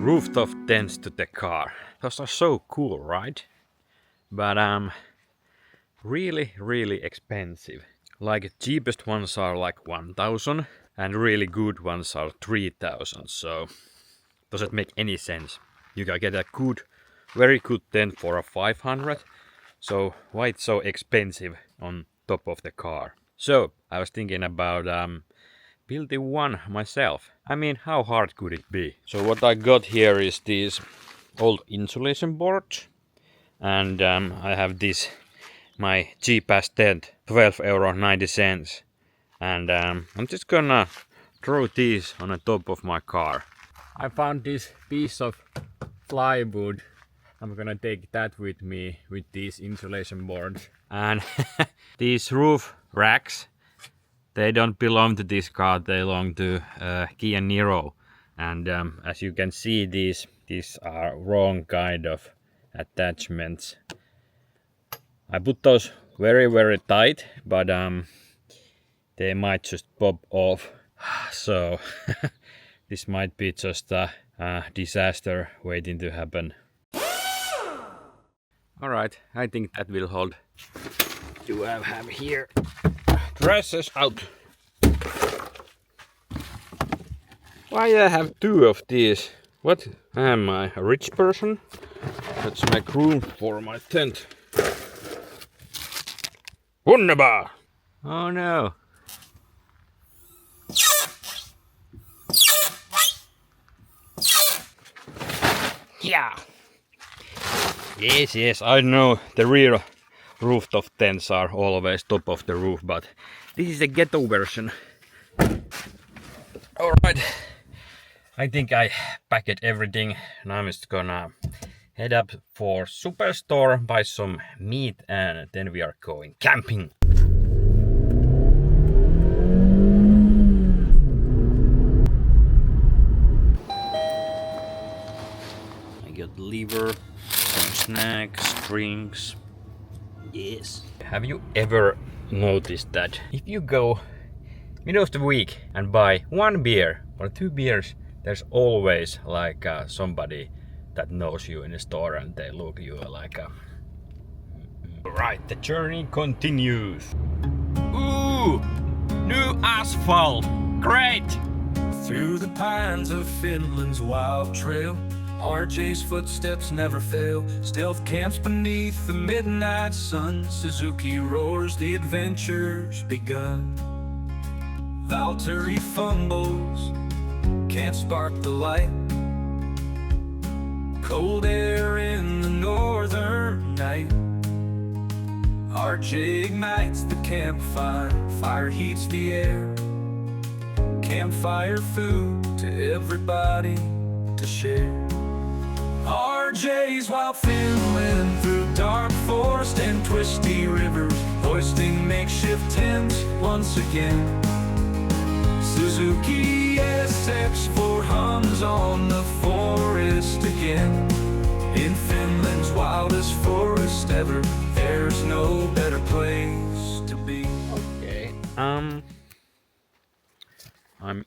Rooftop tents to the car. Those are so cool, right? But really expensive. Like cheapest ones are like 1,000 and really good ones are 3,000. So doesn't make any sense. You can get a very good tent for a 500. So why it's so expensive on top of the car? So I was thinking about building one myself. I mean, how hard could it be? So what I got here is these old insulation boards, and I have this my cheapest tent, €12.90, and I'm just gonna throw these on the top of my car. I found this piece of plywood. I'm gonna take that with me with these insulation boards, and these roof racks. They don't belong to this car, they belong to Kia Niro. And as you can see, these are wrong kind of attachments. I put those very tight, but they might just pop off. So this might be just a disaster waiting to happen. Alright, I think that will hold. Do I have here? Dresses out. Why I have two of these? What am I, a rich person? Let's make room for my tent. Wunderbar! Oh no. Yeah. Yes, I know the real rooftop tents are always top of the roof, but this is the ghetto version. Alright, I think I packed everything. Now I'm just gonna head up for Superstore, buy some meat, and then we are going camping. I got liver, some snacks, drinks. Yes. Have you ever noticed that if you go middle of the week and buy one beer or two beers, there's always like somebody that knows you in the store and they look at you like a... Right, the journey continues. Ooh, new asphalt, great! Through the pines of Finland's wild trail, RJ's footsteps never fail. Stealth camps beneath the midnight sun. Suzuki roars, the adventure's begun. Valtteri fumbles, can't spark the light. Cold air in the northern night. RJ ignites the campfire, fire heats the air. Campfire food to everybody to share. RJ's wild Finland through dark forest and twisty rivers, hoisting makeshift tents once again. Suzuki SX4 hums on the forest again. In Finland's wildest forest ever, there's no better place to be. Okay, I'm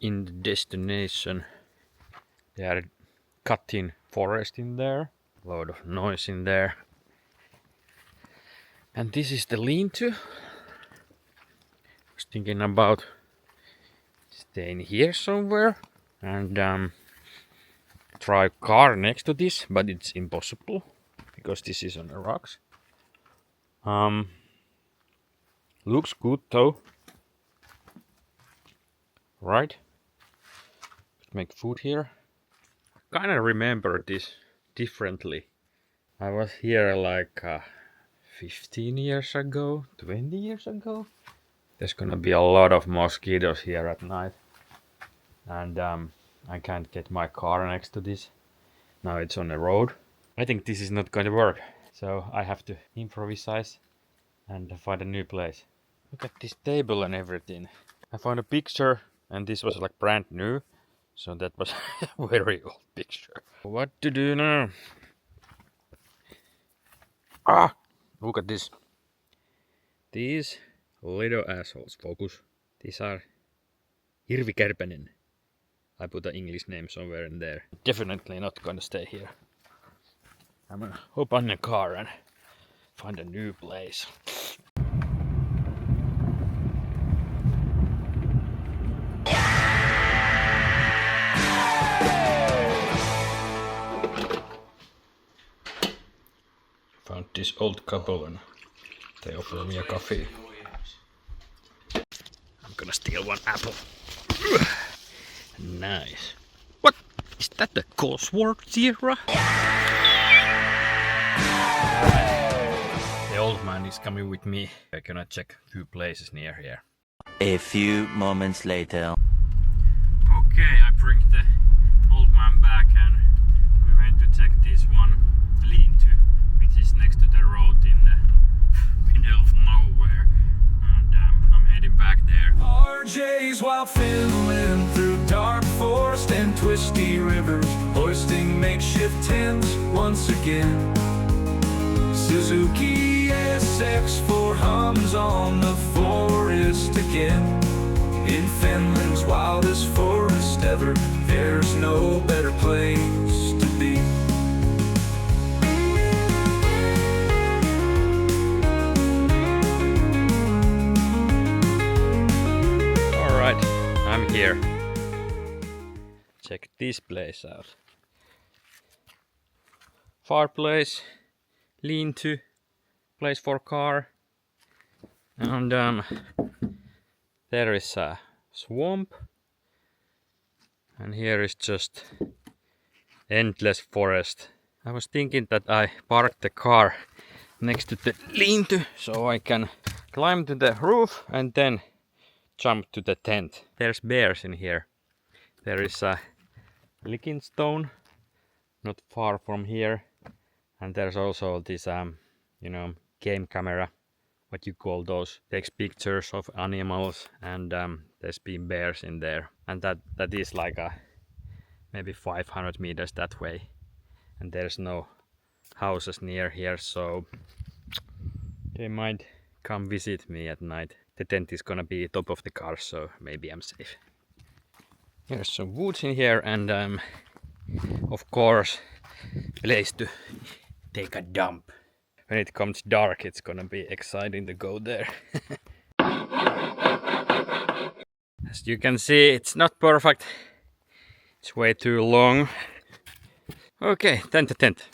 in the destination. They are cutting forest in there, a lot of noise in there. And this is the lean-to. I was thinking about staying here somewhere and try a car next to this, but it's impossible because this is on the rocks. Looks good though. Right? Make food here. I kinda remember this differently. I was here like 15 years ago, 20 years ago. There's gonna be a lot of mosquitoes here at night. And I can't get my car next to this. Now it's on the road. I think this is not going to work. So I have to improvise and find a new place. Look at this table and everything. I found a picture and this was like brand new. So that was a very old picture. What to do now? Ah! Look at this. These little assholes, focus. These are hirvikärpänen. I put an English name somewhere in there. Definitely not gonna stay here. I'm gonna open the car and find a new place. Found this old couple and they offer me a coffee. I'm gonna steal one apple. Nice. What? Is that the Cosworth Sierra? The old man is coming with me. I'm gonna check a few places near here. A few moments later. Okay, I bring the old man back and we went to check this one lean-to, which is next to the road in the middle of nowhere. And I'm heading back there. RJ's wild Finland through dark forest and twisty rivers, hoisting makeshift tents once again. Suzuki SX4 hums on the forest again. In Finland's wildest forest ever, there's no better place to be. Alright, I'm here. Check this place out. Fireplace, lean-to, place for car, and there is a swamp, and here is just endless forest. I was thinking that I parked the car next to the lean-to so I can climb to the roof and then jump to the tent. There's bears in here. There is a licking stone not far from here, and there's also this game camera, what you call those, takes pictures of animals, and there's been bears in there, and that is like maybe 500 meters that way, and there's no houses near here, so they might come visit me at night. The tent is gonna be top of the car, so maybe I'm safe. There's some woods in here, and of course place to take a dump. When it comes dark, it's gonna be exciting to go there. As you can see, it's not perfect. It's way too long. Okay, tent to tent.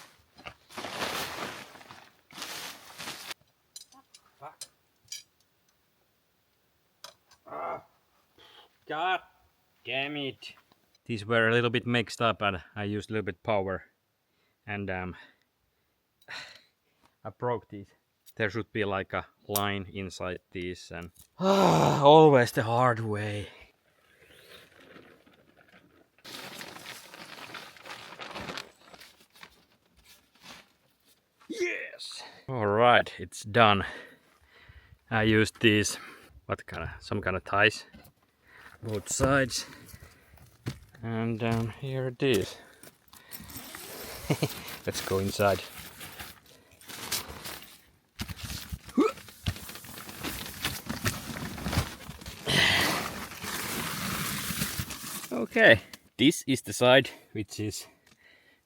God damn it. These were a little bit mixed up and I used a little bit power. And I broke these. There should be like a line inside these, and always the hard way. Yes! Alright, it's done. I used these, some kind of ties, both sides. And here it is. Let's go inside. Okay, this is the side which is,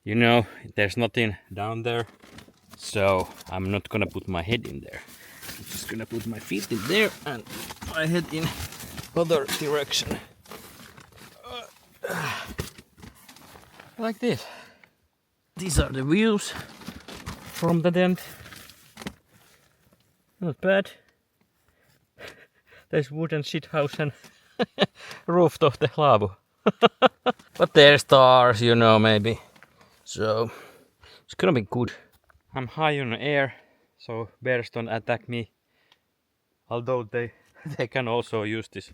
there's nothing down there, so I'm not gonna put my head in there. I'm just gonna put my feet in there and my head in other direction. Like this. These are the views from the tent. Not bad. There's wooden shit house and rooftop the laavu. But there's stars, maybe. So it's gonna be good. I'm high in the air, so bears don't attack me. Although they can also use this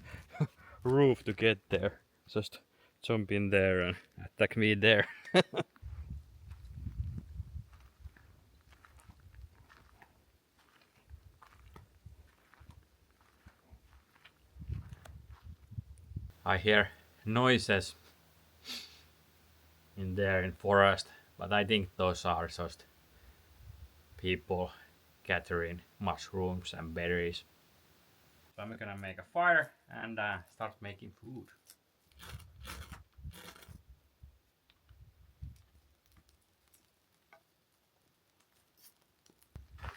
roof to get there. Just jump in there and attack me there. I hear noises in there in forest, but I think those are just people gathering mushrooms and berries. So I'm gonna make a fire and start making food.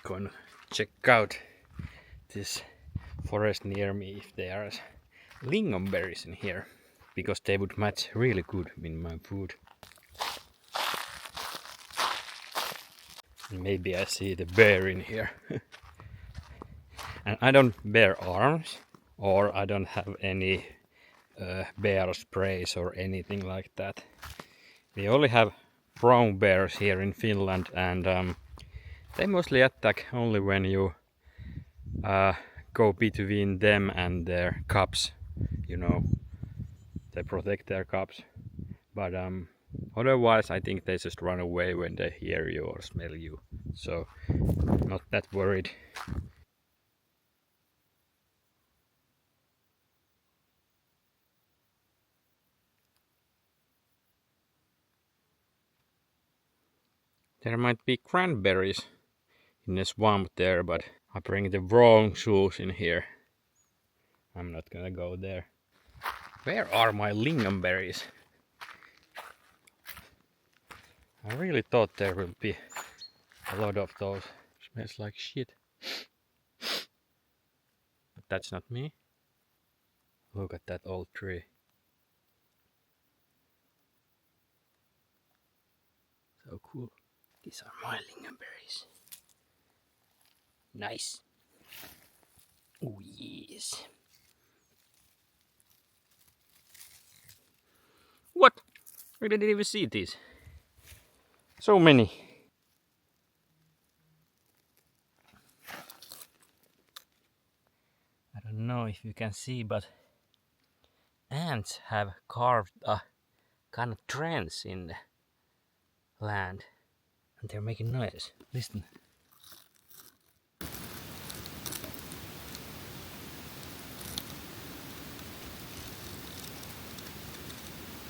Gonna check out this forest near me if there are lingonberries in here, because they would match really good in my food. Maybe I see the bear in here. And I don't bear arms, or I don't have any bear sprays or anything like that. We only have brown bears here in Finland, and they mostly attack only when you go between them and their cubs. You know, they protect their cubs. But otherwise, I think they just run away when they hear you or smell you. So, not that worried. There might be cranberries in the swamp there, but I bring the wrong shoes in here. I'm not gonna go there. Where are my lingonberries? I really thought there would be a lot of those. Smells like shit. But that's not me. Look at that old tree. So cool. These are my lingonberries. Nice. Oh yes. What? I didn't even see these. So many. I don't know if you can see, but ants have carved a kind of trench in the land. And they're making noise. Listen.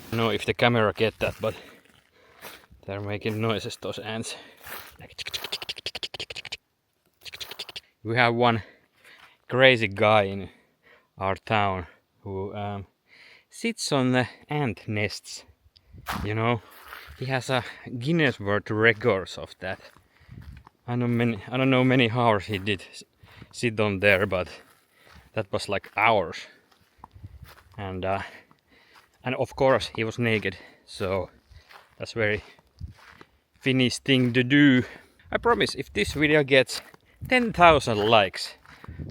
I don't know if the camera get that, but they're making noises, those ants. We have one crazy guy in our town who sits on the ant nests. You know, he has a Guinness World Records of that. I don't know many hours he did sit on there, but that was like hours. And of course he was naked, so that's very Finnish thing to do. I promise, if this video gets 10,000 likes,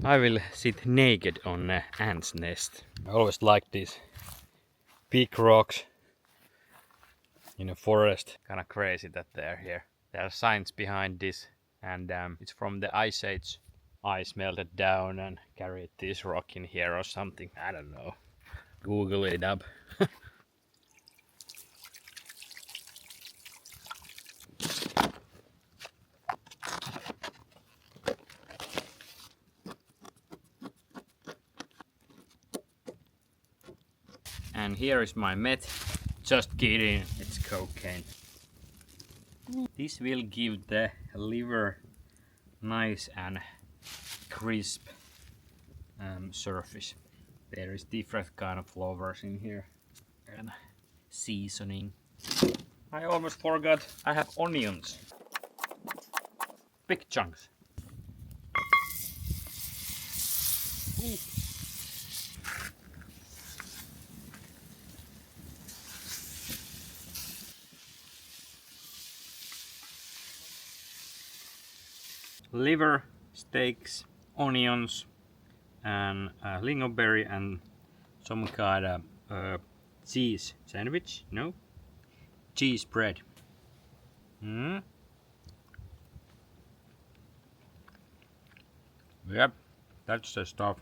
I will sit naked on an ant's nest. I always like these big rocks in a forest. Kinda crazy that they're here. There are signs behind this, and it's from the Ice Age. Ice melted down and carried this rock in here or something. I don't know. Google it up. And here is my meth. Just kidding, it's cocaine. This will give the liver nice and crisp surface. There is different kind of flavors in here and seasoning. I almost forgot I have onions. Big chunks. Ooh. Liver, steaks, onions, and lingonberry, and some kind of cheese sandwich. No, cheese bread. Yep, that's the stuff.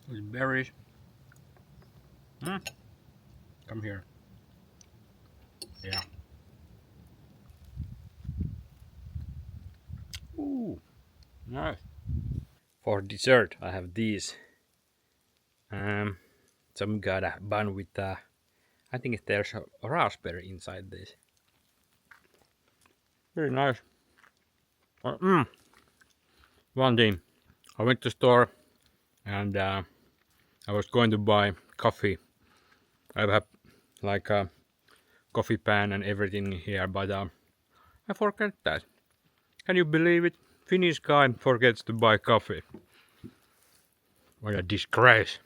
With berries. Come here. Yeah. Ooh, nice. For dessert, I have these. Some kind of bun with I think there's a raspberry inside this. Very nice. One thing, I went to the store and I was going to buy coffee. I have like a coffee pan and everything here, but I forgot that. Can you believe it? Finnish guy forgets to buy coffee. What a disgrace.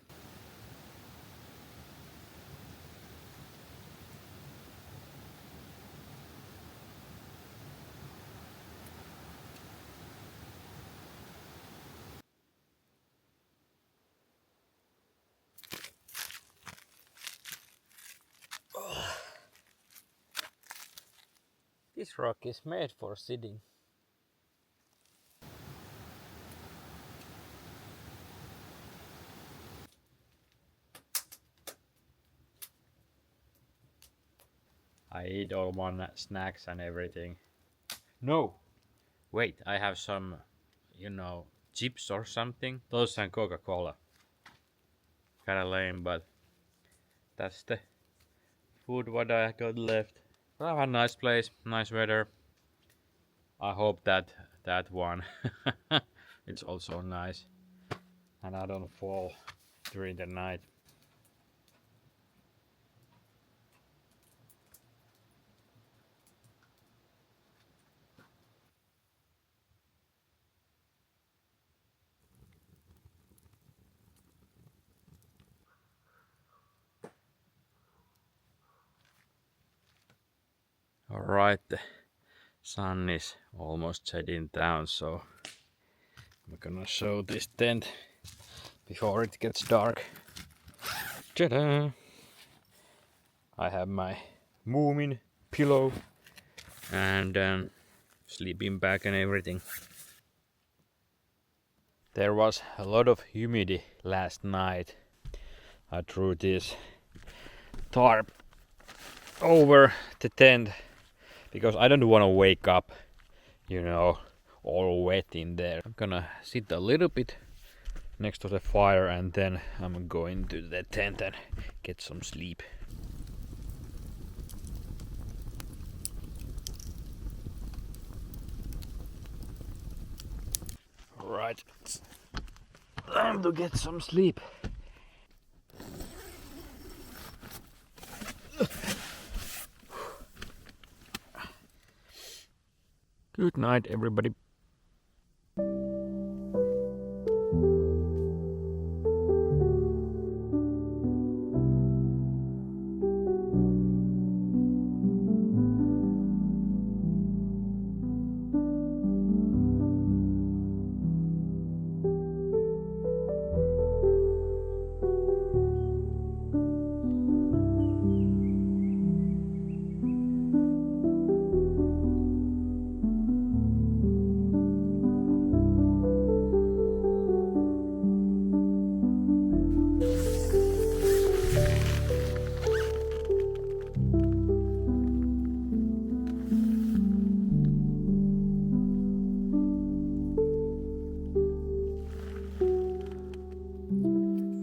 This rock is made for sitting. I eat all my snacks and everything. No! Wait, I have some, chips or something. Those and Coca-Cola. Kinda lame, but that's the food what I got left. But I have a nice place, nice weather. I hope that one it's also nice. And I don't fall during the night. Alright, the sun is almost setting down, so I'm gonna show this tent before it gets dark. Ta-da! I have my Moomin pillow and sleeping bag and everything. There was a lot of humidity last night. I threw this tarp over the tent because I don't want to wake up, all wet in there. I'm gonna sit a little bit next to the fire and then I'm going to the tent and get some sleep. Alright, it's time to get some sleep. Good night, everybody.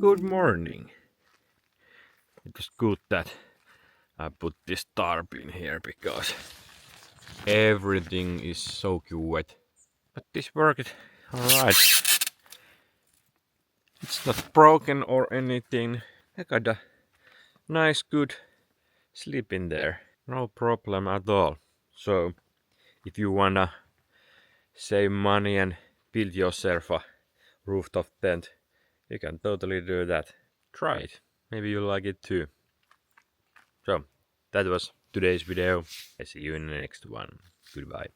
Good morning. It was good that I put this tarp in here because everything is soaking wet. But this worked alright. It's not broken or anything. I got a nice good sleep in there. No problem at all. So if you wanna save money and build yourself a rooftop tent, you can totally do that. Try it. Maybe you'll like it too. So, that was today's video. I see you in the next one. Goodbye.